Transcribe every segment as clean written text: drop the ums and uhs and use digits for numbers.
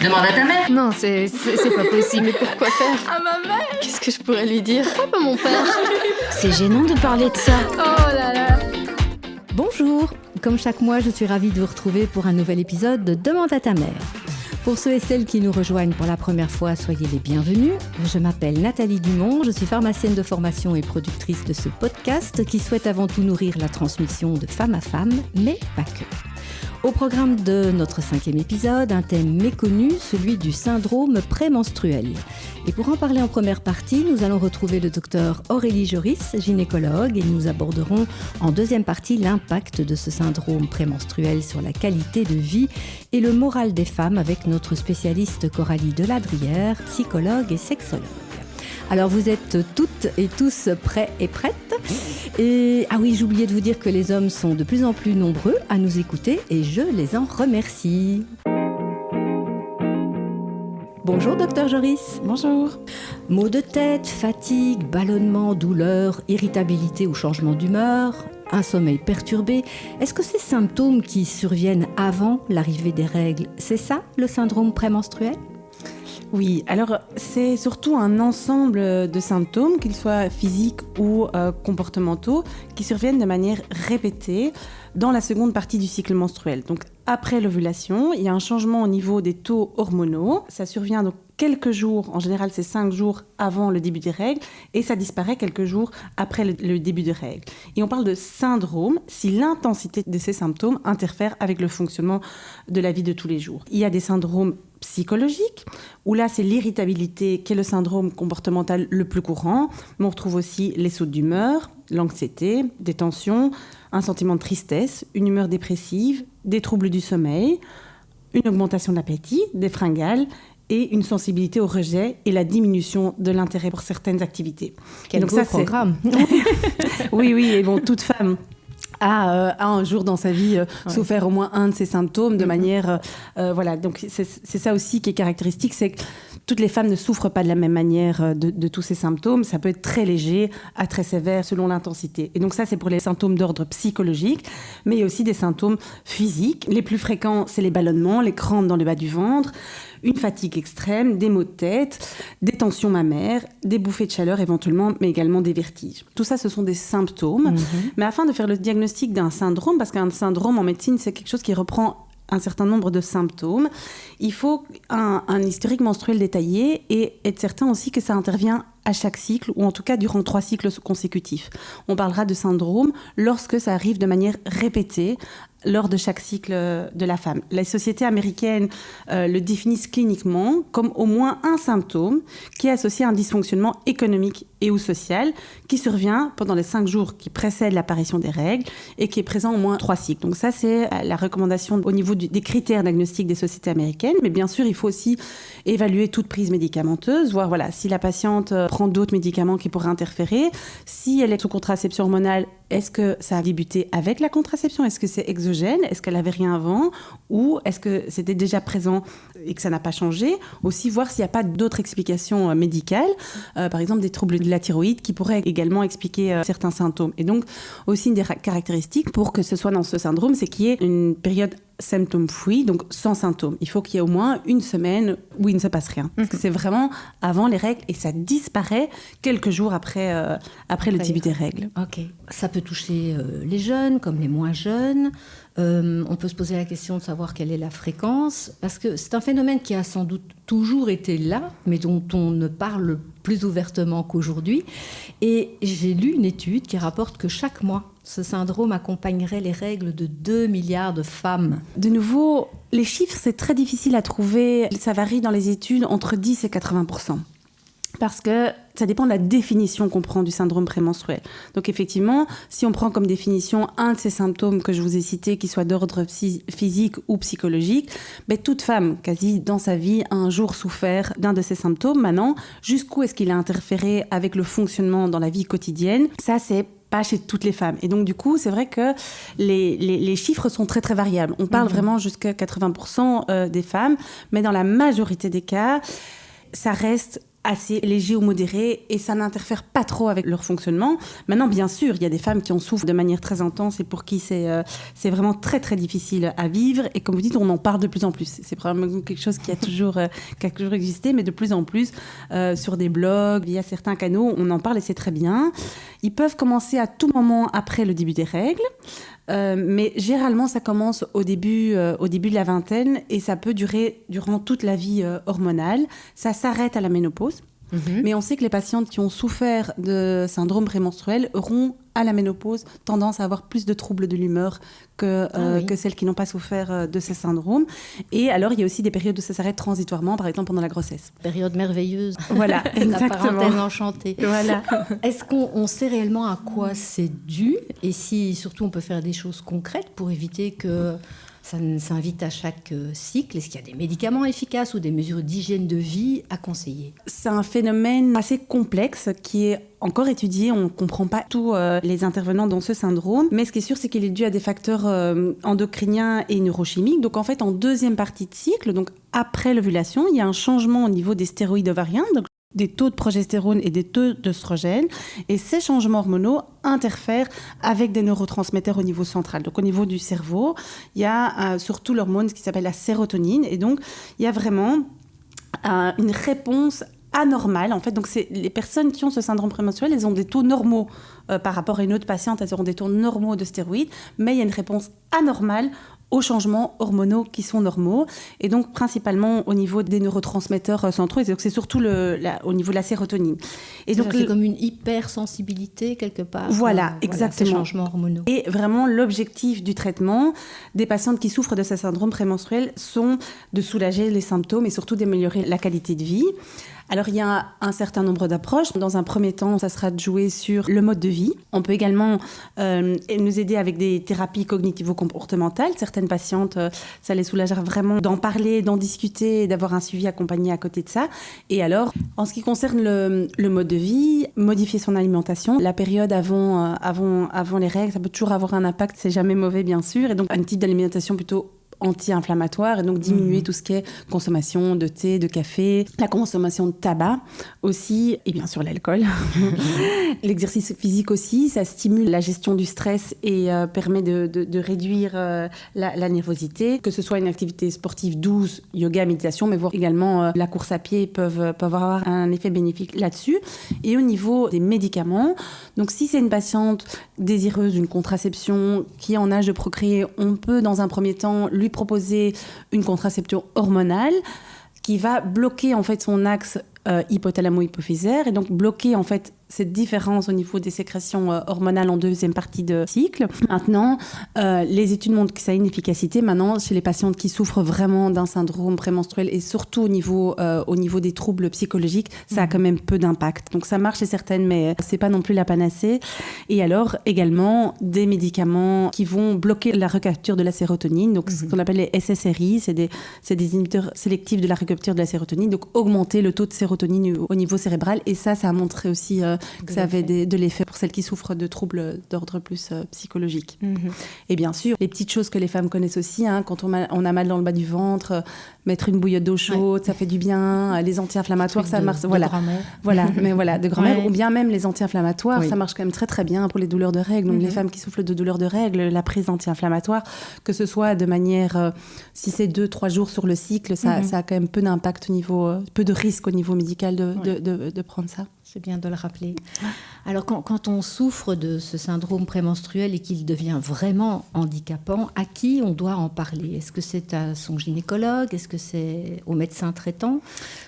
Demande à ta mère. Non, c'est pas possible. Mais pourquoi faire? À ma mère. Qu'est-ce que je pourrais lui dire? Pourquoi pas mon père? C'est gênant de parler de ça. Oh là là. Bonjour, comme chaque mois, je suis ravie de vous retrouver pour un nouvel épisode de Demande à ta mère. Pour ceux et celles qui nous rejoignent pour la première fois, soyez les bienvenus. Je m'appelle Nathalie Dumont, je suis pharmacienne de formation et productrice de ce podcast qui souhaite avant tout nourrir la transmission de femme à femme, mais pas que. Au programme de notre 5e épisode, un thème méconnu, celui du syndrome prémenstruel. Et pour en parler en première partie, nous allons retrouver le docteur Aurélie Joris, gynécologue, et nous aborderons en deuxième partie l'impact de ce syndrome prémenstruel sur la qualité de vie et le moral des femmes avec notre spécialiste Coralie Deladrière, psychologue et sexologue. Alors vous êtes toutes et tous prêts et prêtes. Et ah oui, j'oubliais de vous dire que les hommes sont de plus en plus nombreux à nous écouter et je les en remercie. Bonjour docteur Joris. Bonjour. Maux de tête, fatigue, ballonnement, douleur, irritabilité ou changement d'humeur, un sommeil perturbé. Est-ce que ces symptômes qui surviennent avant l'arrivée des règles, c'est ça le syndrome prémenstruel ? Oui, alors c'est surtout un ensemble de symptômes, qu'ils soient physiques ou comportementaux, qui surviennent de manière répétée dans la seconde partie du cycle menstruel. Donc après l'ovulation, il y a un changement au niveau des taux hormonaux. Ça survient donc quelques jours, en général c'est 5 jours avant le début des règles, et ça disparaît quelques jours après le début des règles. Et on parle de syndrome si l'intensité de ces symptômes interfère avec le fonctionnement de la vie de tous les jours. Il y a des syndromes psychologiques, où là c'est l'irritabilité qui est le syndrome comportemental le plus courant, mais on retrouve aussi les sautes d'humeur, l'anxiété, des tensions, un sentiment de tristesse, une humeur dépressive, des troubles du sommeil, une augmentation de l'appétit, des fringales et une sensibilité au rejet et la diminution de l'intérêt pour certaines activités. Quel beau programme. Oui, et bon, toute femme a un jour dans sa vie souffert au moins un de ces symptômes de manière... voilà, donc c'est ça aussi qui est caractéristique, c'est que toutes les femmes ne souffrent pas de la même manière de tous ces symptômes. Ça peut être très léger à très sévère selon l'intensité. Et donc ça, c'est pour les symptômes d'ordre psychologique, mais il y a aussi des symptômes physiques. Les plus fréquents, c'est les ballonnements, les crampes dans le bas du ventre, une fatigue extrême, des maux de tête, des tensions mammaires, des bouffées de chaleur éventuellement, mais également des vertiges. Tout ça, ce sont des symptômes. Mais afin de faire le diagnostic d'un syndrome, parce qu'un syndrome en médecine, c'est quelque chose qui reprend un certain nombre de symptômes, il faut un historique menstruel détaillé et être certain aussi que ça intervient à chaque cycle, ou en tout cas durant 3 cycles consécutifs. On parlera de syndrome lorsque ça arrive de manière répétée lors de chaque cycle de la femme. Les sociétés américaines le définissent cliniquement comme au moins un symptôme qui est associé à un dysfonctionnement économique et ou social qui survient pendant les 5 jours qui précèdent l'apparition des règles et qui est présent au moins 3 cycles. Donc ça, c'est la recommandation au niveau des critères diagnostiques des sociétés américaines. Mais bien sûr, il faut aussi évaluer toute prise médicamenteuse, voir voilà, si la patiente prend d'autres médicaments qui pourraient interférer. Si elle est sous contraception hormonale, est-ce que ça a débuté avec la contraception? Est-ce que c'est exogène? Est-ce qu'elle n'avait rien avant? Ou est-ce que c'était déjà présent et que ça n'a pas changé? Aussi voir s'il n'y a pas d'autres explications médicales, par exemple des troubles de la thyroïde qui pourraient également expliquer certains symptômes. Et donc aussi une des caractéristiques pour que ce soit dans ce syndrome, c'est qu'il y ait une période symptôme-free, donc sans symptômes. Il faut qu'il y ait au moins une semaine où il ne se passe rien. Parce que c'est vraiment avant les règles et ça disparaît quelques jours après le début des règles. Ok. Ça peut toucher les jeunes comme les moins jeunes. On peut se poser la question de savoir quelle est la fréquence, parce que c'est un phénomène qui a sans doute toujours été là, mais dont on ne parle plus ouvertement qu'aujourd'hui. Et j'ai lu une étude qui rapporte que chaque mois, ce syndrome accompagnerait les règles de 2 milliards de femmes. De nouveau, les chiffres, c'est très difficile à trouver. Ça varie dans les études entre 10 et 80%. Parce que ça dépend de la définition qu'on prend du syndrome prémenstruel. Donc effectivement, si on prend comme définition un de ces symptômes que je vous ai cités, qui soit d'ordre physique ou psychologique, toute femme, quasi dans sa vie, a un jour souffert d'un de ces symptômes. Maintenant, jusqu'où est-ce qu'il a interféré avec le fonctionnement dans la vie quotidienne? Ça, c'est pas chez toutes les femmes. Et donc, du coup, c'est vrai que les chiffres sont très, très variables. On parle vraiment jusqu'à 80% des femmes, mais dans la majorité des cas, ça reste assez léger ou modéré et ça n'interfère pas trop avec leur fonctionnement. Maintenant, bien sûr, il y a des femmes qui en souffrent de manière très intense et pour qui c'est vraiment très très difficile à vivre et comme vous dites, on en parle de plus en plus. C'est probablement quelque chose qui a toujours existé, mais de plus en plus sur des blogs, via certains canaux, on en parle et c'est très bien. Ils peuvent commencer à tout moment après le début des règles. Mais généralement, ça commence au début de la vingtaine et ça peut durer durant toute la vie hormonale. Ça s'arrête à la ménopause. Mais on sait que les patientes qui ont souffert de syndrome prémenstruel auront à la ménopause tendance à avoir plus de troubles de l'humeur que celles qui n'ont pas souffert de ces syndromes. Et alors, il y a aussi des périodes où ça s'arrête transitoirement, par exemple pendant la grossesse. Période merveilleuse. Voilà, exactement. La parenthèse enchantée. Voilà. Est-ce qu'on sait réellement à quoi c'est dû et si surtout on peut faire des choses concrètes pour éviter que ça s'invite à chaque cycle? Est-ce qu'il y a des médicaments efficaces ou des mesures d'hygiène de vie à conseiller? C'est un phénomène assez complexe qui est encore étudié. On ne comprend pas tous les intervenants dans ce syndrome. Mais ce qui est sûr, c'est qu'il est dû à des facteurs endocriniens et neurochimiques. Donc en fait, en deuxième partie de cycle, donc après l'ovulation, il y a un changement au niveau des stéroïdes ovariens. Donc des taux de progestérone et des taux d'œstrogène. Et ces changements hormonaux interfèrent avec des neurotransmetteurs au niveau central. Donc au niveau du cerveau, il y a surtout l'hormone qui s'appelle la sérotonine. Et donc, il y a vraiment une réponse anormale. En fait, donc les personnes qui ont ce syndrome prémenstruel, elles ont des taux normaux par rapport à une autre patiente. Elles auront des taux normaux de stéroïdes, mais il y a une réponse anormale aux changements hormonaux qui sont normaux, et donc principalement au niveau des neurotransmetteurs centraux, et donc c'est surtout au niveau de la sérotonine. Et donc c'est comme une hypersensibilité quelque part. Voilà, exactement. Ces changements hormonaux. Et vraiment, l'objectif du traitement des patientes qui souffrent de ce syndrome prémenstruel sont de soulager les symptômes et surtout d'améliorer la qualité de vie. Alors, il y a un certain nombre d'approches. Dans un premier temps, ça sera de jouer sur le mode de vie. On peut également nous aider avec des thérapies cognitivo-comportementales. Certaines patientes, ça les soulagera vraiment d'en parler, d'en discuter et d'avoir un suivi accompagné à côté de ça. Et alors, en ce qui concerne le mode de vie, modifier son alimentation. La période avant les règles, ça peut toujours avoir un impact. C'est jamais mauvais, bien sûr. Et donc, un type d'alimentation plutôt anti-inflammatoire et donc diminuer tout ce qui est consommation de thé, de café, la consommation de tabac aussi et bien sûr l'alcool. L'exercice physique aussi, ça stimule la gestion du stress et permet de réduire la nervosité. Que ce soit une activité sportive douce, yoga, méditation, mais voire également la course à pied peuvent avoir un effet bénéfique là-dessus. Et au niveau des médicaments, donc si c'est une patiente désireuse d'une contraception qui est en âge de procréer, on peut dans un premier temps lui proposer une contraception hormonale qui va bloquer en fait son axe hypothalamo-hypophysaire et donc bloquer en fait cette différence au niveau des sécrétions hormonales en deuxième partie de cycle. Maintenant, les études montrent que ça a une efficacité. Maintenant, chez les patientes qui souffrent vraiment d'un syndrome prémenstruel et surtout au niveau des troubles psychologiques, ça a quand même peu d'impact. Donc ça marche chez certaines, mais c'est pas non plus la panacée. Et alors, également, des médicaments qui vont bloquer la recapture de la sérotonine. Donc ce qu'on appelle les SSRI, c'est des inhibiteurs sélectifs de la recapture de la sérotonine. Donc augmenter le taux de sérotonine au niveau cérébral. Et ça a montré aussi que ça avait de l'effet pour celles qui souffrent de troubles d'ordre plus psychologique. Et bien sûr, les petites choses que les femmes connaissent aussi, quand on a mal dans le bas du ventre, mettre une bouillotte d'eau chaude, ça fait du bien. Les anti-inflammatoires, ça marche. Voilà, de grand-mère. Ou bien même les anti-inflammatoires, ça marche quand même très très bien pour les douleurs de règles. Donc les femmes qui souffrent de douleurs de règles, la prise d'anti-inflammatoires, que ce soit de manière, si c'est 2-3 jours sur le cycle, ça a quand même peu d'impact peu de risque au niveau médical de prendre ça. C'est bien de le rappeler. Alors, quand on souffre de ce syndrome prémenstruel et qu'il devient vraiment handicapant, à qui on doit en parler? Est-ce que c'est à son gynécologue? Est-ce que c'est au médecin traitant?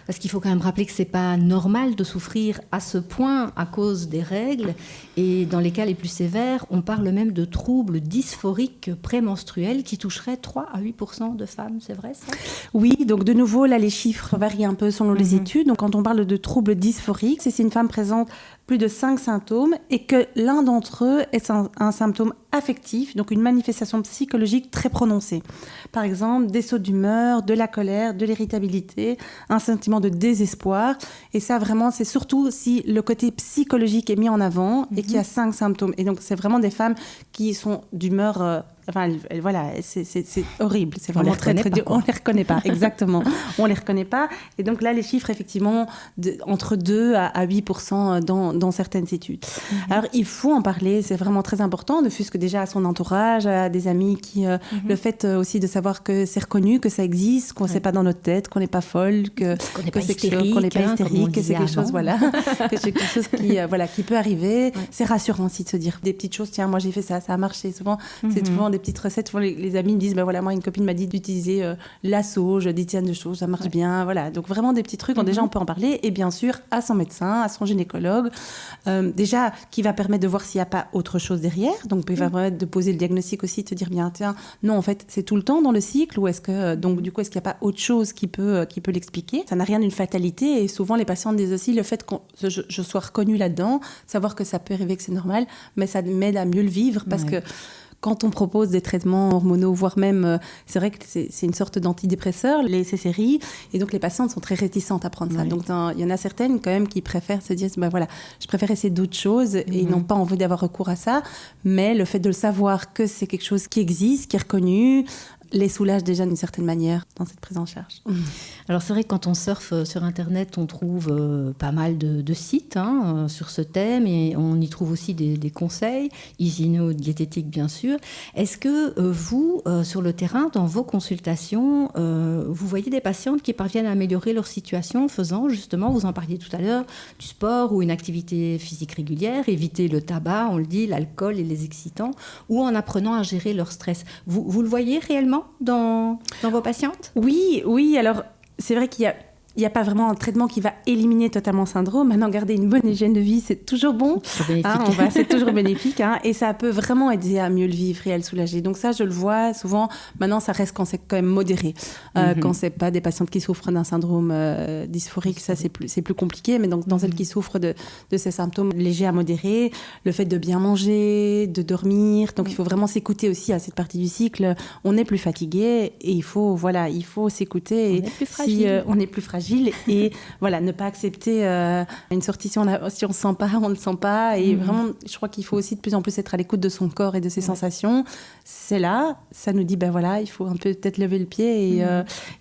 Parce qu'il faut quand même rappeler que c'est pas normal de souffrir à ce point à cause des règles. Et dans les cas les plus sévères, on parle même de troubles dysphoriques prémenstruels qui toucheraient 3 à 8% de femmes. C'est vrai, ça? Oui, donc de nouveau, là, les chiffres varient un peu selon les études. Donc, quand on parle de troubles dysphoriques, c'est une femme présente plus de 5 symptômes et que l'un d'entre eux est un symptôme affectif, donc une manifestation psychologique très prononcée. Par exemple, des sauts d'humeur, de la colère, de l'irritabilité, un sentiment de désespoir. Et ça, vraiment, c'est surtout si le côté psychologique est mis en avant et qu'il y a 5 symptômes. Et donc, c'est vraiment des femmes qui sont d'humeur... voilà, c'est horrible. C'est vraiment très dur. On les reconnaît pas, exactement. On les reconnaît pas. Et donc là, les chiffres, effectivement, entre 2 à 8% dans certaines études. Alors, il faut en parler. C'est vraiment très important, ne fût-ce que déjà à son entourage, à des amis qui... Le fait aussi de savoir que c'est reconnu, que ça existe, qu'on ne sait pas dans notre tête, qu'on n'est pas folle, qu'on n'est pas hystérique, que c'est quelque chose, voilà, que c'est quelque chose qui peut arriver. Ouais. C'est rassurant aussi de se dire des petites choses. Tiens, moi, j'ai fait ça, ça a marché. Souvent, c'est souvent des petites recettes. Souvent, les amis me disent, ben voilà, moi, une copine m'a dit d'utiliser la sauge, des tisanes de sauge, ça marche bien, voilà. Donc, vraiment des petits trucs. Donc, déjà, on peut en parler. Et bien sûr, à son médecin, à son gynécologue, déjà, qui va permettre de voir s'il n'y a pas autre chose derrière. Donc, il va permettre de poser le diagnostic aussi, de se dire, bien, tiens, non, en fait, c'est tout le temps dans le cycle, ou est-ce que, donc, du coup, est-ce qu'il n'y a pas autre chose qui peut l'expliquer? Ça n'a rien d'une fatalité. Et souvent, les patientes disent aussi, le fait que je sois reconnue là-dedans, savoir que ça peut arriver, que c'est normal, mais ça m'aide à mieux le vivre parce que quand on propose des traitements hormonaux, voire même, c'est vrai que c'est une sorte d'antidépresseur, les CCRI, et donc les patientes sont très réticentes à prendre ça. Donc il y en a certaines quand même qui préfèrent se dire, ben voilà, je préfère essayer d'autres choses et ils n'ont pas envie d'avoir recours à ça, mais le fait de le savoir que c'est quelque chose qui existe, qui est reconnu, les soulage déjà d'une certaine manière dans cette prise en charge. Alors c'est vrai que quand on surfe sur Internet, on trouve pas mal de sites sur ce thème et on y trouve aussi des conseils, hygiéno-diététiques bien sûr. Est-ce que vous, sur le terrain, dans vos consultations, vous voyez des patientes qui parviennent à améliorer leur situation en faisant justement, vous en parliez tout à l'heure, du sport ou une activité physique régulière, éviter le tabac, on le dit, l'alcool et les excitants, ou en apprenant à gérer leur stress. Vous le voyez réellement dans vos patientes? Oui, alors c'est vrai qu'il n'y a pas vraiment un traitement qui va éliminer totalement le syndrome. Maintenant, garder une bonne hygiène de vie, c'est toujours bon. C'est toujours bénéfique. Et ça peut vraiment aider à mieux le vivre et à le soulager. Donc ça, je le vois souvent. Maintenant, ça reste quand c'est quand même modéré. Quand c'est pas des patientes qui souffrent d'un syndrome dysphorique, ça, c'est plus compliqué. Mais donc, dans celles qui souffrent de ces symptômes légers à modérés, le fait de bien manger, de dormir. Donc, il faut vraiment s'écouter aussi à cette partie du cycle. On est plus fatigué et il faut s'écouter. On est plus fragile. Et voilà, ne pas accepter une sortie si on ne se sent pas, on ne le sent pas. Et vraiment, je crois qu'il faut aussi de plus en plus être à l'écoute de son corps et de ses sensations. C'est là, ça nous dit, ben voilà, il faut un peu peut-être lever le pied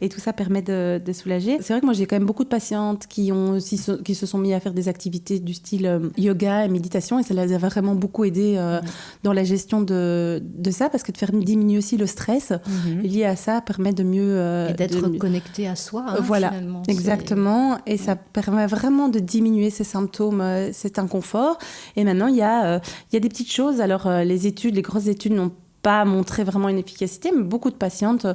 et tout ça permet de soulager. C'est vrai que moi, j'ai quand même beaucoup de patientes qui se sont mis à faire des activités du style yoga et méditation et ça les a vraiment beaucoup aidées dans la gestion de ça parce que de faire diminuer aussi le stress lié à ça permet de mieux... et d'être connecté à soi, voilà. Finalement. Exactement, et ça permet vraiment de diminuer ces symptômes, cet inconfort. Et maintenant, il y a des petites choses. Alors, les grosses études n'ont pas montré vraiment une efficacité, mais beaucoup de patientes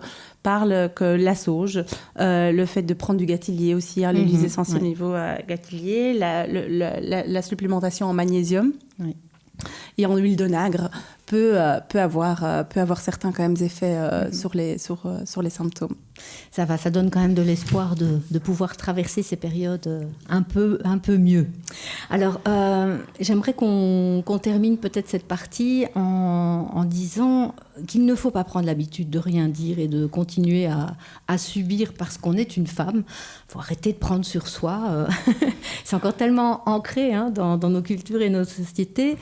parlent que la sauge, le fait de prendre du gâtillier aussi, les huiles essentielles au niveau gâtillier, la supplémentation en magnésium. Oui. Et en huile de nagre peut avoir certains quand même effets sur les symptômes. Ça donne quand même de l'espoir de pouvoir traverser ces périodes un peu mieux. Alors, j'aimerais qu'on termine peut-être cette partie en disant qu'il ne faut pas prendre l'habitude de rien dire et de continuer à subir parce qu'on est une femme. Il faut arrêter de prendre sur soi. C'est encore tellement ancré dans nos cultures et nos sociétés.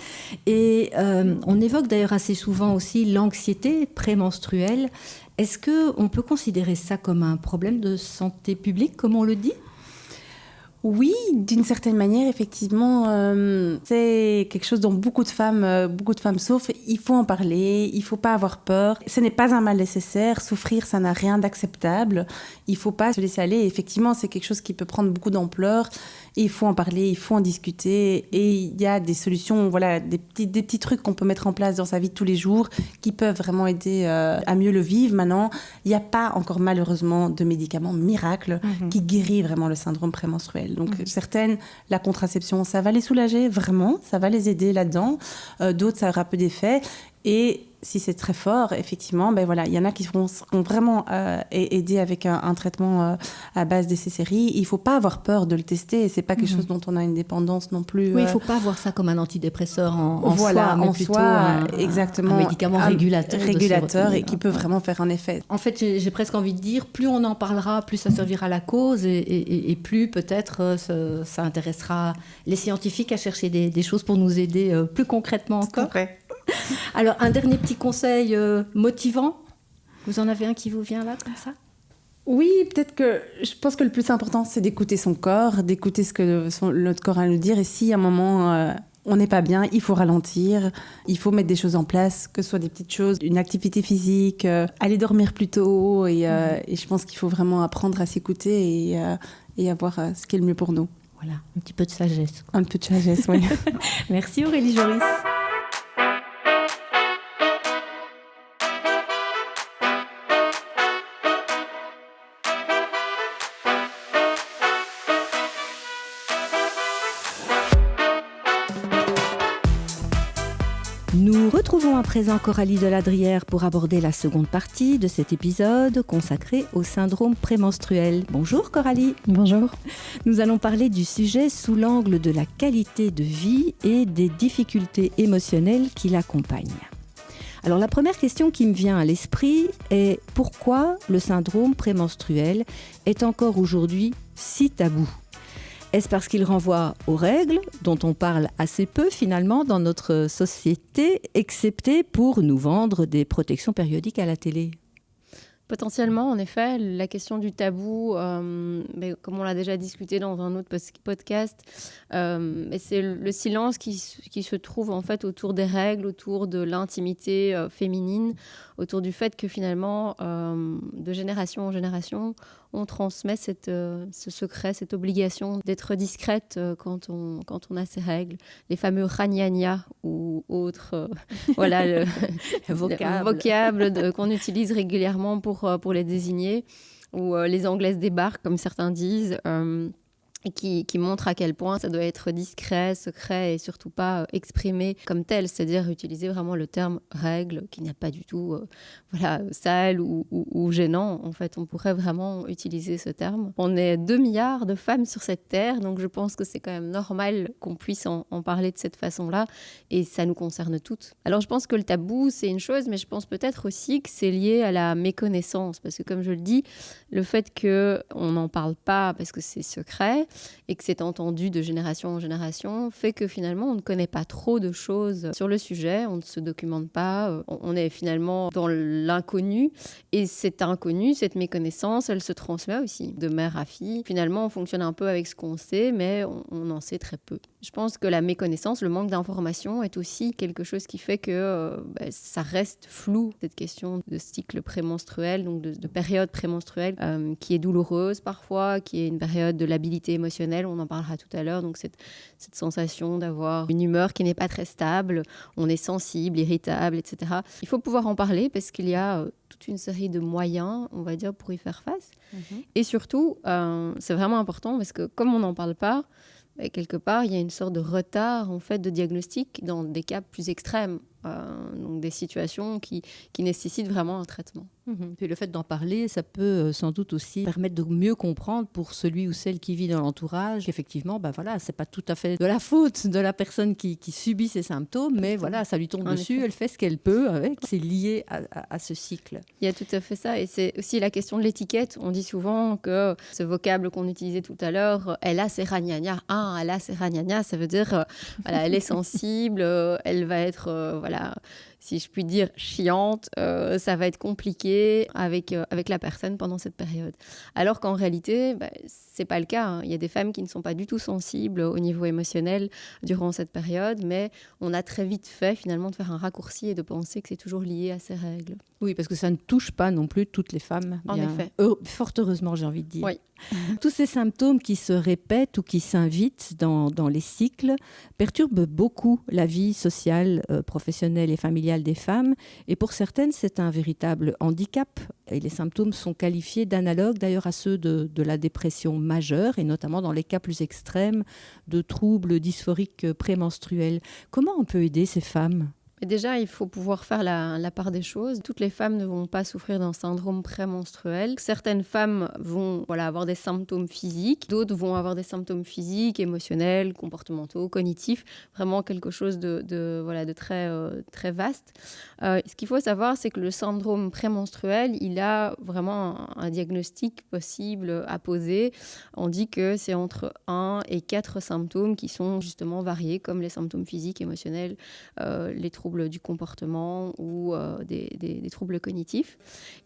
Et on évoque d'ailleurs assez souvent aussi l'anxiété prémenstruelle. Est-ce qu'on peut considérer ça comme un problème de santé publique, comme on le dit ? Oui, d'une certaine manière, effectivement, c'est quelque chose dont beaucoup de femmes souffrent. Il faut en parler, il ne faut pas avoir peur. Ce n'est pas un mal nécessaire. Souffrir, ça n'a rien d'acceptable. Il ne faut pas se laisser aller. Effectivement, c'est quelque chose qui peut prendre beaucoup d'ampleur. Et il faut en parler, il faut en discuter. Et il y a des solutions, voilà, des petits trucs qu'on peut mettre en place dans sa vie de tous les jours qui peuvent vraiment aider à mieux le vivre. Maintenant, il n'y a pas encore malheureusement de médicaments miracles qui guérit vraiment le syndrome prémenstruel. Donc certaines, la contraception, ça va les soulager, vraiment, ça va les aider là-dedans. D'autres, ça aura peu d'effet. Et si c'est très fort, effectivement, ben voilà, il y en a qui seront vraiment aidés avec un traitement à base d'essais séries. Il ne faut pas avoir peur de le tester. Et ce n'est pas quelque chose dont on a une dépendance non plus. Oui, il ne faut pas voir ça comme un antidépresseur en voilà, soi, mais en plutôt soi, exactement, un médicament régulateur. Et qui peut vraiment faire un effet. En fait, j'ai presque envie de dire, plus on en parlera, plus ça servira à la cause et plus peut-être ça intéressera les scientifiques à chercher des choses pour nous aider plus concrètement encore. Vrai. Alors, un dernier petit conseil motivant. Vous en avez un qui vous vient là, comme ça ? Oui, peut-être que je pense que le plus important, c'est d'écouter son corps, d'écouter ce que notre corps a à nous dire. Et si à un moment, on n'est pas bien, il faut ralentir, il faut mettre des choses en place, que ce soit des petites choses, une activité physique, aller dormir plus tôt. Et je pense qu'il faut vraiment apprendre à s'écouter et à voir ce qui est le mieux pour nous. Voilà, un petit peu de sagesse. Un peu de sagesse, oui. Merci Aurélie Joris. Nous retrouvons à présent Coralie Deladrière pour aborder la seconde partie de cet épisode consacré au syndrome prémenstruel. Bonjour Coralie. Bonjour. Nous allons parler du sujet sous l'angle de la qualité de vie et des difficultés émotionnelles qui l'accompagnent. Alors la première question qui me vient à l'esprit est pourquoi le syndrome prémenstruel est encore aujourd'hui si tabou ? Est-ce parce qu'il renvoie aux règles, dont on parle assez peu finalement dans notre société, excepté pour nous vendre des protections périodiques à la télé ? Potentiellement, en effet, la question du tabou, mais comme on l'a déjà discuté dans un autre podcast, c'est le silence qui se trouve en fait autour des règles, autour de l'intimité féminine, autour du fait que finalement, de génération en génération, on transmet ce secret, cette obligation d'être discrète quand on a ces règles. Les fameux ragnagnas ou autres vocables qu'on utilise régulièrement pour les désigner, ou les Anglaises débarquent, comme certains disent, et qui montre à quel point ça doit être discret, secret et surtout pas exprimé comme tel, c'est-à-dire utiliser vraiment le terme règle qui n'est pas du tout sale ou gênant. En fait, on pourrait vraiment utiliser ce terme. On est 2 milliards de femmes sur cette terre, donc je pense que c'est quand même normal qu'on puisse en parler de cette façon-là et ça nous concerne toutes. Alors je pense que le tabou, c'est une chose, mais je pense peut-être aussi que c'est lié à la méconnaissance, parce que comme je le dis, le fait qu'on n'en parle pas parce que c'est secret, et que c'est entendu de génération en génération, fait que finalement on ne connaît pas trop de choses sur le sujet, on ne se documente pas, on est finalement dans l'inconnu, et cet inconnu, cette méconnaissance, elle se transmet aussi de mère à fille. Finalement on fonctionne un peu avec ce qu'on sait, mais on en sait très peu. Je pense que la méconnaissance, le manque d'information est aussi quelque chose qui fait que ça reste flou, cette question de cycle prémenstruel, donc de période prémenstruelle, qui est douloureuse parfois, qui est une période de labilité émotionnelle, on en parlera tout à l'heure, donc cette sensation d'avoir une humeur qui n'est pas très stable, on est sensible, irritable, etc. Il faut pouvoir en parler parce qu'il y a toute une série de moyens, on va dire, pour y faire face. Et surtout, c'est vraiment important parce que comme on n'en parle pas, quelque part, il y a une sorte de retard en fait, de diagnostic dans des cas plus extrêmes, donc des situations qui nécessitent vraiment un traitement. Puis le fait d'en parler, ça peut sans doute aussi permettre de mieux comprendre pour celui ou celle qui vit dans l'entourage qu'effectivement, c'est pas tout à fait de la faute de la personne qui subit ces symptômes, mais voilà, ça lui tombe dessus, elle fait ce qu'elle peut avec, c'est lié à ce cycle. Il y a tout à fait ça, et c'est aussi la question de l'étiquette. On dit souvent que ce vocable qu'on utilisait tout à l'heure, elle a ses ragnagnas. Elle a ses ragnagnas, ça veut dire, elle est sensible, elle va être, si je puis dire, chiante, ça va être compliqué avec la personne pendant cette période. Alors qu'en réalité, c'est pas le cas. Il y a des femmes qui ne sont pas du tout sensibles au niveau émotionnel durant cette période, mais on a très vite fait finalement de faire un raccourci et de penser que c'est toujours lié à ces règles. Oui, parce que ça ne touche pas non plus toutes les femmes. En effet. Fort heureusement, j'ai envie de dire. Oui. Tous ces symptômes qui se répètent ou qui s'invitent dans les cycles perturbent beaucoup la vie sociale, professionnelle et familiale des femmes. Et pour certaines, c'est un véritable handicap. Et les symptômes sont qualifiés d'analogues d'ailleurs à ceux de la dépression majeure, et notamment dans les cas plus extrêmes de troubles dysphoriques prémenstruels. Comment on peut aider ces femmes ? Déjà, il faut pouvoir faire la part des choses. Toutes les femmes ne vont pas souffrir d'un syndrome prémenstruel. Certaines femmes vont avoir des symptômes physiques, d'autres vont avoir des symptômes physiques, émotionnels, comportementaux, cognitifs, vraiment quelque chose de très, très vaste. Ce qu'il faut savoir, c'est que le syndrome prémenstruel, il a vraiment un diagnostic possible à poser. On dit que c'est entre 1 et 4 symptômes qui sont justement variés, comme les symptômes physiques, émotionnels, les troubles du comportement ou des troubles cognitifs.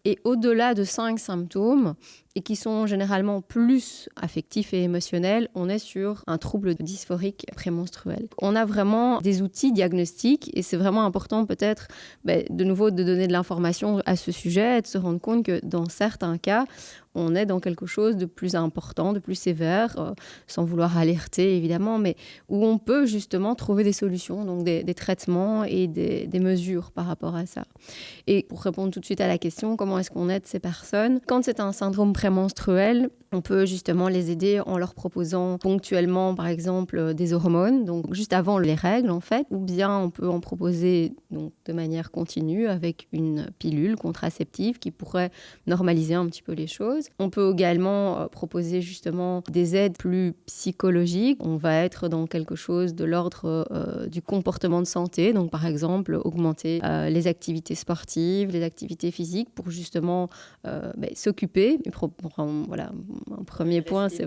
Et au-delà de 5 symptômes, et qui sont généralement plus affectifs et émotionnels, on est sur un trouble dysphorique prémenstruel. On a vraiment des outils diagnostiques et c'est vraiment important peut-être de nouveau de donner de l'information à ce sujet et de se rendre compte que dans certains cas, on est dans quelque chose de plus important, de plus sévère, sans vouloir alerter évidemment, mais où on peut justement trouver des solutions, donc des traitements et des mesures par rapport à ça. Et pour répondre tout de suite à la question, comment est-ce qu'on aide ces personnes ? Quand c'est un syndrome prémenstruel, on peut justement les aider en leur proposant ponctuellement, par exemple, des hormones, donc juste avant les règles en fait, ou bien on peut en proposer donc, de manière continue avec une pilule contraceptive qui pourrait normaliser un petit peu les choses. On peut également proposer justement des aides plus psychologiques. On va être dans quelque chose de l'ordre du comportement de santé, donc par exemple augmenter les activités sportives, les activités physiques pour justement s'occuper. Voilà, un premier point, c'est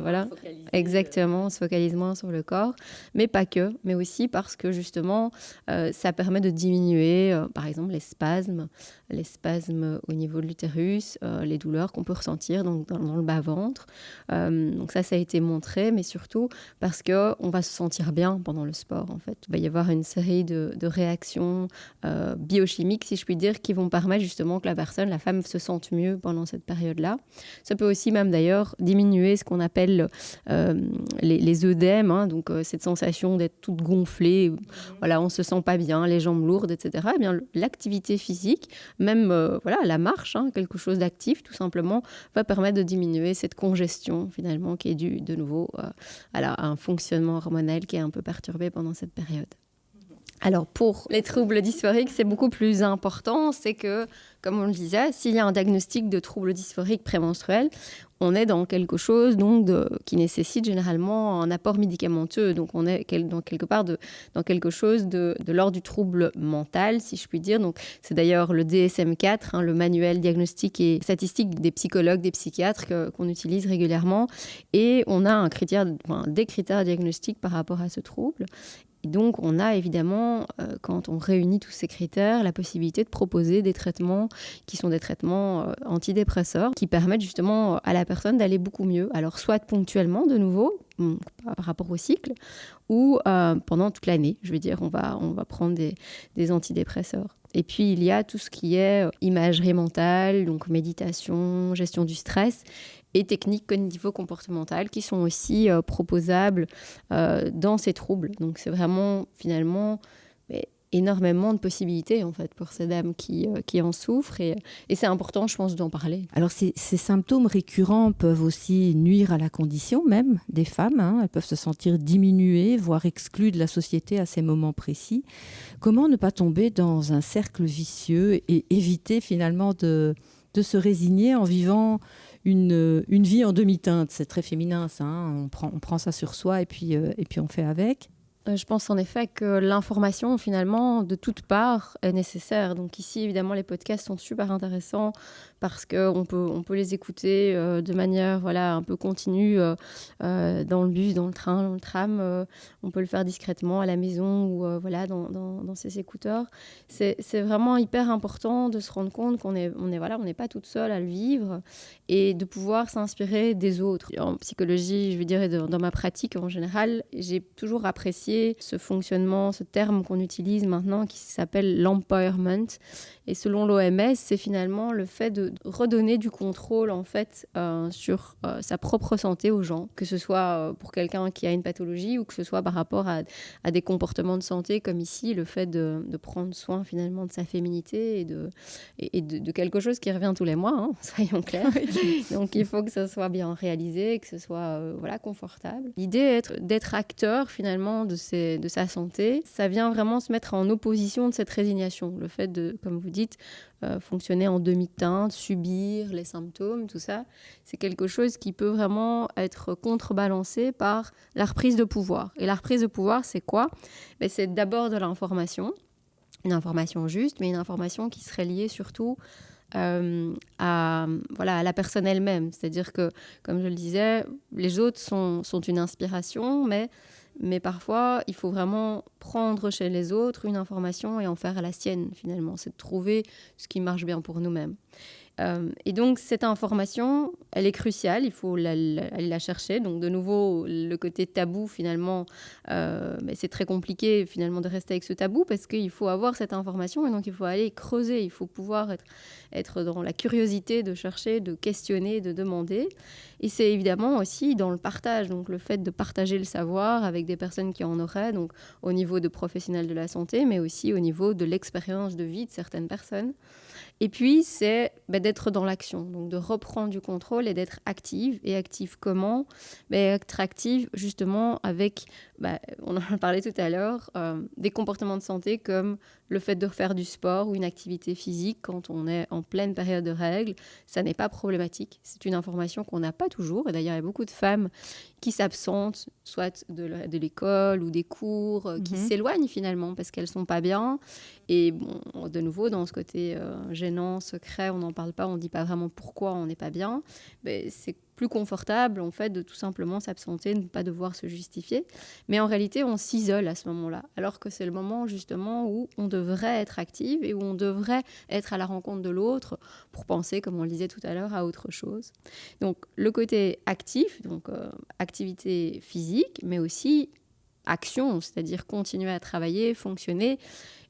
exactement, on se focalise moins sur le corps, mais pas que, mais aussi parce que justement ça permet de diminuer par exemple les spasmes au niveau de l'utérus, les douleurs qu'on peut ressentir donc dans le bas-ventre. Donc ça a été montré, mais surtout parce qu'on va se sentir bien pendant le sport en fait. Il va y avoir une série de réactions biochimiques, si je puis dire, qui vont permettre justement que la femme se sente mieux pendant cette période-là. Ça peut aussi même d'ailleurs diminuer ce qu'on appelle les œdèmes, hein, donc cette sensation d'être toute gonflée, voilà, on se sent pas bien, les jambes lourdes, etc. Eh bien, l'activité physique, même la marche, hein, quelque chose d'actif tout simplement, va permettre de diminuer cette congestion finalement qui est due de nouveau à un fonctionnement hormonal qui est un peu perturbé pendant cette période. Alors, pour les troubles dysphoriques, c'est beaucoup plus important. C'est que, comme on le disait, s'il y a un diagnostic de troubles dysphoriques prémenstruels, on est dans quelque chose donc, qui nécessite généralement un apport médicamenteux. Donc, on est dans quelque chose de l'ordre du trouble mental, si je puis dire. Donc, c'est d'ailleurs le DSM-4, hein, le manuel diagnostique et statistique des psychologues, des psychiatres qu'on utilise régulièrement. Et on a des critères diagnostiques par rapport à ce trouble. Et donc, on a évidemment, quand on réunit tous ces critères, la possibilité de proposer des traitements qui sont des traitements antidépresseurs qui permettent justement à la personne d'aller beaucoup mieux. Alors, soit ponctuellement, de nouveau, par rapport au cycle, ou pendant toute l'année. Je veux dire, on va prendre des antidépresseurs. Et puis, il y a tout ce qui est imagerie mentale, donc méditation, gestion du stress, et techniques cognitivo-comportementales qui sont aussi proposables dans ces troubles. Donc, c'est vraiment, finalement, énormément de possibilités, en fait, pour ces dames qui en souffrent. Et c'est important, je pense, d'en parler. Alors, ces symptômes récurrents peuvent aussi nuire à la condition même des femmes. Hein. Elles peuvent se sentir diminuées, voire exclues de la société à ces moments précis. Comment ne pas tomber dans un cercle vicieux et éviter, finalement, de se résigner en vivant une vie en demi-teinte? C'est très féminin, ça. Hein. On prend ça sur soi et puis on fait avec. Je pense en effet que l'information, finalement, de toutes parts, est nécessaire. Donc ici, évidemment, les podcasts sont super intéressants parce qu'on peut les écouter de manière un peu continue dans le bus, dans le train, dans le tram. On peut le faire discrètement à la maison ou dans ses écouteurs. C'est vraiment hyper important de se rendre compte qu'on n'est pas toute seule à le vivre et de pouvoir s'inspirer des autres. En psychologie, je veux dire, et dans ma pratique en général, j'ai toujours apprécié ce fonctionnement, ce terme qu'on utilise maintenant qui s'appelle l'empowerment. Et selon l'OMS, c'est finalement le fait de redonner du contrôle en fait sur sa propre santé aux gens, que ce soit pour quelqu'un qui a une pathologie ou que ce soit par rapport à des comportements de santé comme ici, le fait de prendre soin finalement de sa féminité et de quelque chose qui revient tous les mois, hein, soyons clairs. Donc il faut que ça soit bien réalisé, que ce soit confortable. L'idée d'être acteur finalement de sa santé, ça vient vraiment se mettre en opposition de cette résignation. Le fait de, comme vous dites, fonctionner en demi-teinte, subir les symptômes, tout ça, c'est quelque chose qui peut vraiment être contrebalancé par la reprise de pouvoir. Et la reprise de pouvoir, c'est quoi ? C'est d'abord de l'information, une information juste, mais une information qui serait liée surtout à la personne elle-même. C'est-à-dire que, comme je le disais, les autres sont une inspiration, mais parfois, il faut vraiment prendre chez les autres une information et en faire la sienne, finalement. C'est de trouver ce qui marche bien pour nous-mêmes. Et donc, cette information, elle est cruciale, il faut aller la chercher. Donc, de nouveau, le côté tabou, finalement, c'est très compliqué, finalement, de rester avec ce tabou parce qu'il faut avoir cette information et donc il faut aller creuser, il faut pouvoir être dans la curiosité de chercher, de questionner, de demander. Et c'est évidemment aussi dans le partage, donc le fait de partager le savoir avec des personnes qui en auraient, donc au niveau de professionnels de la santé, mais aussi au niveau de l'expérience de vie de certaines personnes. Et puis, c'est d'être dans l'action, donc de reprendre du contrôle et d'être active. Et active comment ? Être active justement avec, on en parlait tout à l'heure, des comportements de santé comme le fait de faire du sport ou une activité physique quand on est en pleine période de règles. Ça n'est pas problématique. C'est une information qu'on n'a pas toujours. Et d'ailleurs, il y a beaucoup de femmes qui s'absentent, soit de l'école ou des cours, qui s'éloignent finalement parce qu'elles ne sont pas bien. Et bon, de nouveau, dans ce côté gênant, secret, on n'en parle pas, on ne dit pas vraiment pourquoi on n'est pas bien. C'est plus confortable, en fait, de tout simplement s'absenter, de ne pas devoir se justifier. Mais en réalité, on s'isole à ce moment-là, alors que c'est le moment, justement, où on devrait être active et où on devrait être à la rencontre de l'autre pour penser, comme on le disait tout à l'heure, à autre chose. Donc, le côté actif, donc activité physique, mais aussi action, c'est-à-dire continuer à travailler, fonctionner.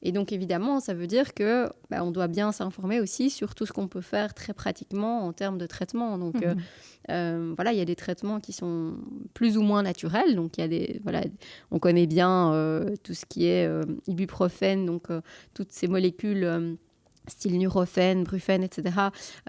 Et donc, évidemment, ça veut dire que on doit bien s'informer aussi sur tout ce qu'on peut faire très pratiquement en termes de traitement. Donc, il y a des traitements qui sont plus ou moins naturels. Donc, on connaît bien tout ce qui est ibuprofène, donc toutes ces molécules style Nurofen, Brufen, etc.,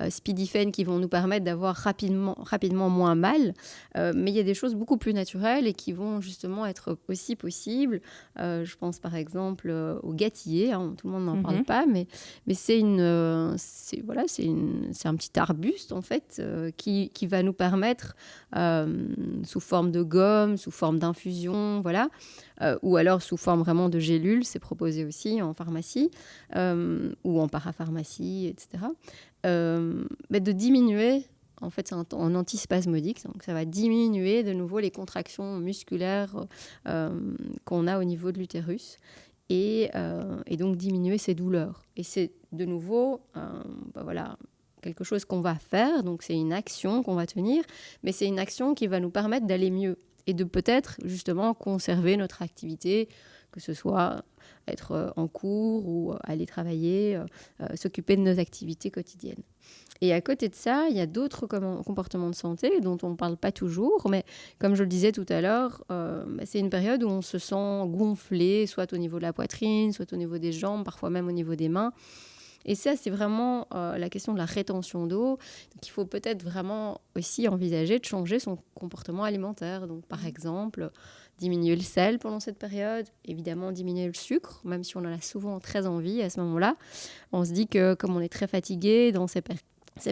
Spidifen, qui vont nous permettre d'avoir rapidement moins mal. Mais il y a des choses beaucoup plus naturelles et qui vont justement être aussi possibles. Je pense par exemple au gâtillier, tout le monde n'en parle pas, mais c'est un petit arbuste en fait qui va nous permettre, sous forme de gomme, sous forme d'infusion, ou alors sous forme vraiment de gélules, c'est proposé aussi en pharmacie ou en parapharmacie, etc. De diminuer, en fait c'est un antispasmodique, donc ça va diminuer de nouveau les contractions musculaires qu'on a au niveau de l'utérus et donc diminuer ces douleurs. Et c'est de nouveau quelque chose qu'on va faire, donc c'est une action qu'on va tenir, mais c'est une action qui va nous permettre d'aller mieux et de peut-être justement conserver notre activité, que ce soit être en cours ou aller travailler, s'occuper de nos activités quotidiennes. Et à côté de ça, il y a d'autres comportements de santé dont on ne parle pas toujours, mais comme je le disais tout à l'heure, c'est une période où on se sent gonflé, soit au niveau de la poitrine, soit au niveau des jambes, parfois même au niveau des mains. Et ça, c'est vraiment la question de la rétention d'eau. Donc, il faut peut-être vraiment aussi envisager de changer son comportement alimentaire. Donc, par exemple, diminuer le sel pendant cette période, évidemment diminuer le sucre, même si on en a souvent très envie à ce moment-là. On se dit que comme on est très fatigué dans ces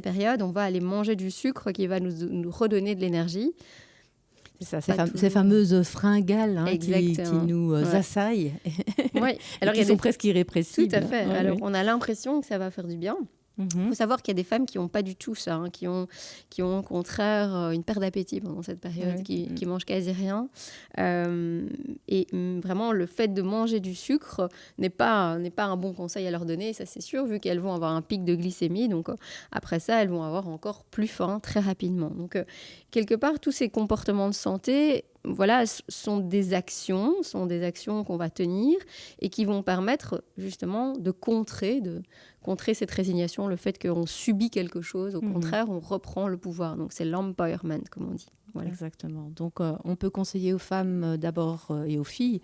périodes, on va aller manger du sucre qui va nous redonner de l'énergie. C'est ça, ces fameuses fringales qui nous assaillent, alors qui sont presque irrépressibles. Tout à fait. Ouais, alors, on a l'impression que ça va faire du bien. Il faut savoir qu'il y a des femmes qui n'ont pas du tout ça, qui ont au contraire une perte d'appétit pendant cette période, qui mangent quasi rien. Et vraiment, le fait de manger du sucre n'est pas un bon conseil à leur donner, ça c'est sûr, vu qu'elles vont avoir un pic de glycémie. Donc après ça, elles vont avoir encore plus faim très rapidement. Donc quelque part, tous ces comportements de santé, voilà, sont des actions qu'on va tenir et qui vont permettre justement de contrer cette résignation, le fait qu'on subit quelque chose. Au contraire, on reprend le pouvoir. Donc, c'est l'empowerment, comme on dit. Voilà. Exactement. Donc, on peut conseiller aux femmes d'abord et aux filles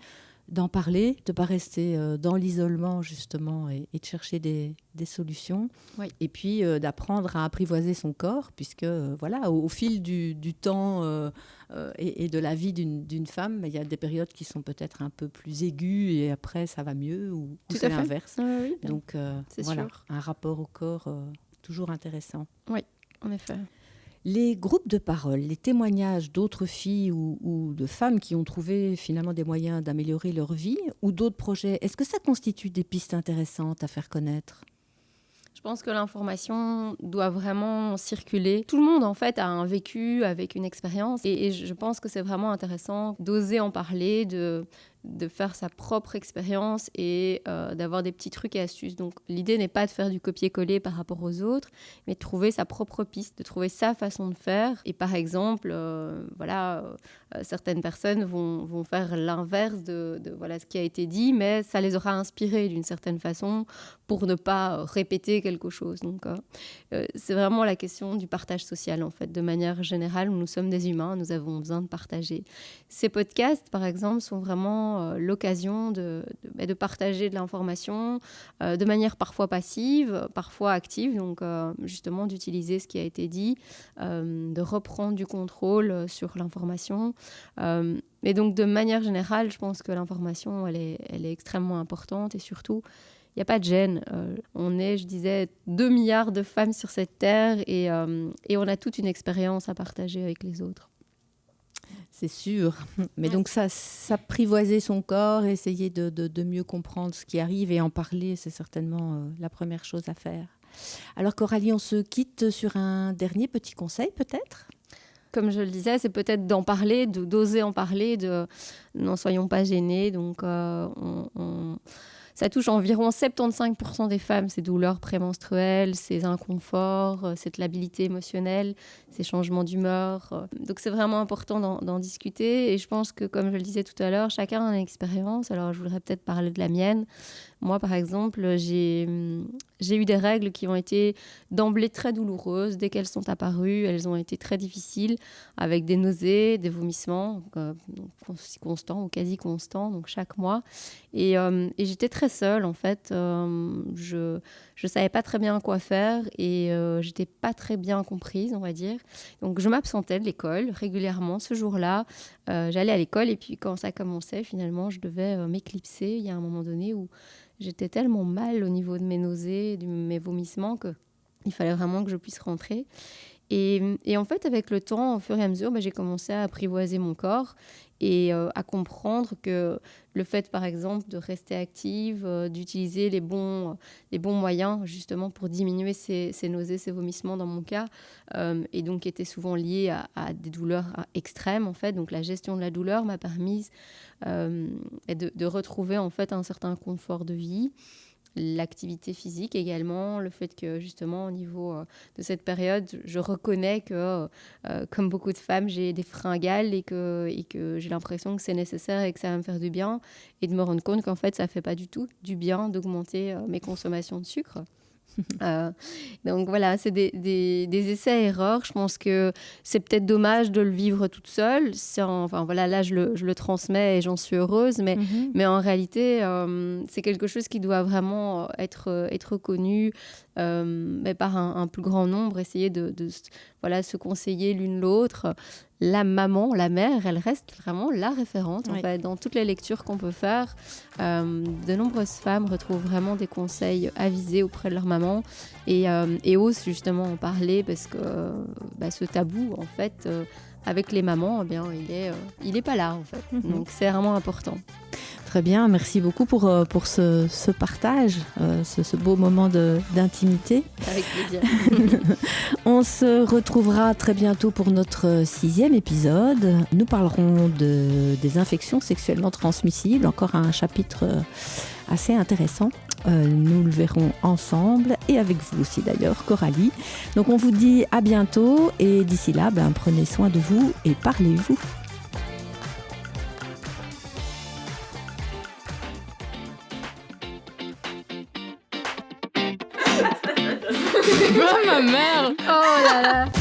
d'en parler, de ne pas rester dans l'isolement, justement, et de chercher des solutions. Oui. Et puis, d'apprendre à apprivoiser son corps, puisque, voilà, au fil du temps et de la vie d'une femme, il y a des périodes qui sont peut-être un peu plus aiguës et après, ça va mieux, ou c'est l'inverse. Oui, donc, c'est voilà, sûr. un rapport au corps toujours intéressant. Oui, en effet. Les groupes de parole, les témoignages d'autres filles ou de femmes qui ont trouvé finalement des moyens d'améliorer leur vie ou d'autres projets, est-ce que ça constitue des pistes intéressantes à faire connaître ? Je pense que l'information doit vraiment circuler. Tout le monde, en fait, a un vécu avec une expérience. Et je pense que c'est vraiment intéressant d'oser en parler, de faire sa propre expérience et d'avoir des petits trucs et astuces. Donc, l'idée n'est pas de faire du copier-coller par rapport aux autres, mais de trouver sa propre piste, de trouver sa façon de faire. Et par exemple, certaines personnes vont faire l'inverse de voilà, ce qui a été dit, mais ça les aura inspirés d'une certaine façon pour ne pas répéter quelque chose. Donc, c'est vraiment la question du partage social, en fait. De manière générale, nous sommes des humains, nous avons besoin de partager. Ces podcasts, par exemple, sont vraiment l'occasion de partager de l'information de manière parfois passive, parfois active, donc justement d'utiliser ce qui a été dit, de reprendre du contrôle sur l'information. Et donc de manière générale, je pense que l'information, elle est extrêmement importante et surtout, il n'y a pas de gêne. On est, je disais, 2 milliards de femmes sur cette terre et on a toute une expérience à partager avec les autres. C'est sûr. Mais donc, s'apprivoiser son corps, essayer de mieux comprendre ce qui arrive et en parler, c'est certainement la première chose à faire. Alors, Coralie, on se quitte sur un dernier petit conseil, peut-être ? Comme je le disais, c'est peut-être d'en parler, d'oser en parler, n'en soyons pas gênés. Donc, ça touche environ 75% des femmes, ces douleurs prémenstruelles, ces inconforts, cette labilité émotionnelle, ces changements d'humeur. Donc c'est vraiment important d'en discuter. Et je pense que, comme je le disais tout à l'heure, chacun a une expérience. Alors je voudrais peut-être parler de la mienne. Moi, par exemple, j'ai eu des règles qui ont été d'emblée très douloureuses. Dès qu'elles sont apparues, elles ont été très difficiles, avec des nausées, des vomissements constants ou quasi constants, donc chaque mois. Et j'étais très seule, en fait. Je ne savais pas très bien quoi faire et je n'étais pas très bien comprise, on va dire. Donc, je m'absentais de l'école régulièrement. Ce jour-là, j'allais à l'école et puis quand ça commençait, finalement, je devais m'éclipser. Il y a un moment donné où j'étais tellement mal au niveau de mes nausées, de mes vomissements, qu'il fallait vraiment que je puisse rentrer. Et en fait, avec le temps, au fur et à mesure, j'ai commencé à apprivoiser mon corps et à comprendre que le fait, par exemple, de rester active, d'utiliser les bons moyens, justement, pour diminuer ces nausées, ces vomissements, dans mon cas, et donc qui étaient souvent liés à des douleurs extrêmes, en fait. Donc, la gestion de la douleur m'a permis de retrouver, en fait, un certain confort de vie. L'activité physique également, le fait que justement au niveau de cette période, je reconnais que comme beaucoup de femmes, j'ai des fringales et que j'ai l'impression que c'est nécessaire et que ça va me faire du bien et de me rendre compte qu'en fait ça ne fait pas du tout du bien d'augmenter mes consommations de sucre. Donc voilà, c'est des essais-erreurs. Je pense que c'est peut-être dommage de le vivre toute seule. Enfin voilà, là je le transmets et j'en suis heureuse, mais en réalité, c'est quelque chose qui doit vraiment être connu par un plus grand nombre. Essayer de se conseiller l'une l'autre. La maman, la mère, elle reste vraiment la référente en fait, dans toutes les lectures qu'on peut faire. De nombreuses femmes retrouvent vraiment des conseils avisés auprès de leur maman et osent justement en parler parce que ce tabou en fait avec les mamans, il est pas là en fait. Donc c'est vraiment important. Très bien, merci beaucoup pour ce partage, ce beau moment d'intimité. Avec plaisir. On se retrouvera très bientôt pour notre 6e épisode. Nous parlerons des infections sexuellement transmissibles, encore un chapitre assez intéressant. Nous le verrons ensemble et avec vous aussi d'ailleurs, Coralie. Donc on vous dit à bientôt et d'ici là, prenez soin de vous et parlez-vous. Bah, ma mère. Oh là là.